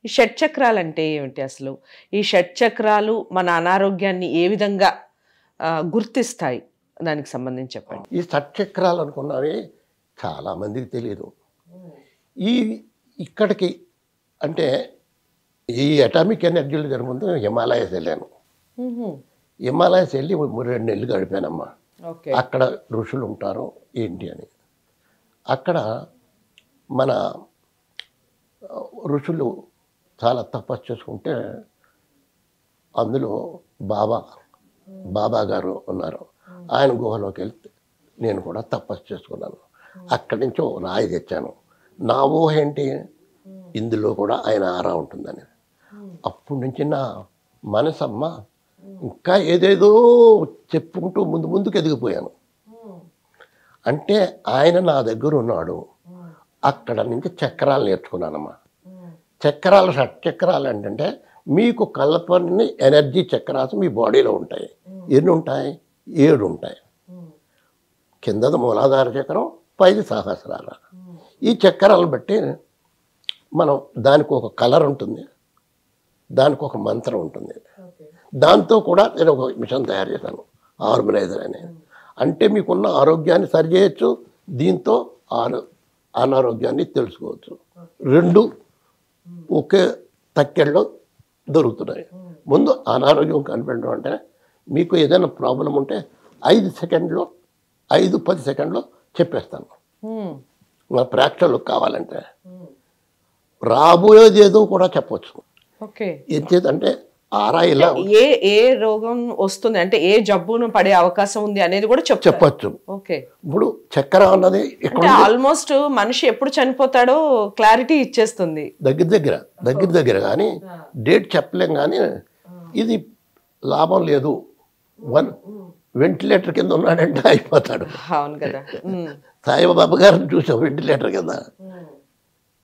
ఈ షట్చక్రాలు అంటే ఏమిటి అసలు? ఈ షట్చక్రాలు మన అనారోగ్యాన్ని ఏ విధంగా గుర్తిస్తాయి? దానికి సంబంధించి చెప్పండి. ఈ షట్చక్రాలు అనుకున్నవి చాలా మందికి తెలియదు. ఈ ఇక్కడికి అంటే ఈ అటామిక్ ఎనర్జీలు జరిగే ముందు హిమాలయస్ వెళ్ళాను. హిమాలయస్ వెళ్ళి 2 నెలలు గడిపానమ్మా. అక్కడ ఋషులు ఉంటారు ఏంటి అని. అక్కడ మన ఋషులు చాలా తపస్సు చేసుకుంటే అందులో బాబా గారు ఉన్నారు. ఆయన గుహలోకి వెళ్తే నేను కూడా తపస్సు చేసుకున్నాను. అక్కడి నుంచి రాయి తెచ్చాను. నా ఊహ ఏంటి, ఇందులో కూడా ఆయన ఆరా ఉంటుందని. అప్పటి నుంచి నా మనసమ్మ ఇంకా ఏదేదో చెప్పుకుంటూ ముందుకు ఎదిగిపోయాను. అంటే ఆయన నా దగ్గర ఉన్నాడు. అక్కడ నుంచి చక్రాలు నేర్చుకున్నానమ్మా. చక్రాలు షట్చక్రాలు ఏంటంటే మీకు కల్పనని ఎనర్జీ చక్రాలు మీ బాడీలో ఉంటాయి. ఎన్ని ఉంటాయి? 7 ఉంటాయి. కిందది మూలాధార చక్రం, పైది సహస్రాల. ఈ చక్రాలను బట్టి మనం దానికి ఒక కలర్ ఉంటుంది, దానికి ఒక మంత్రం ఉంటుంది. దాంతో కూడా నేను ఒక మిషన్ తయారు చేశాను, హార్మోనైజర్ అని. అంటే మీకున్న ఆరోగ్యాన్ని సరిచేయచ్చు, దీంతో అనారోగ్యాన్ని తెలుసుకోవచ్చు. 2 ఒకే తక్కెళ్ళలో దొరుకుతున్నాయి. ముందు అనారోగ్యం కనిపెట్టడం అంటే మీకు ఏదైనా ప్రాబ్లం ఉంటే 5 సెకండ్లో 5-10 సెకండ్లో చెప్పేస్తాను. నా ప్రేక్షకులకు కావాలంటే రాబోయేది ఏదో కూడా చెప్పవచ్చు. ఏం చేద్దంటే ఆరాయిలా ఏ రోగం వస్తుంది అంటే ఏ జబ్బును పడే అవకాశం ఉంది అనేది కూడా చెప్పచ్చు. ఇప్పుడు చక్కెర అన్నది ఆల్మోస్ట్ మనిషి ఎప్పుడు చనిపోతాడో క్లారిటీ ఇచ్చేస్తుంది. దగ్గర కానీ డేట్ చెప్పలేం. కానీ ఇది లాభం లేదు, వెంటిలేటర్ కింద ఉన్నాడంటే అయిపోతాడు. అవును కదా. సాయిబాబా గారిని చూసాం వెంటిలేటర్ కింద.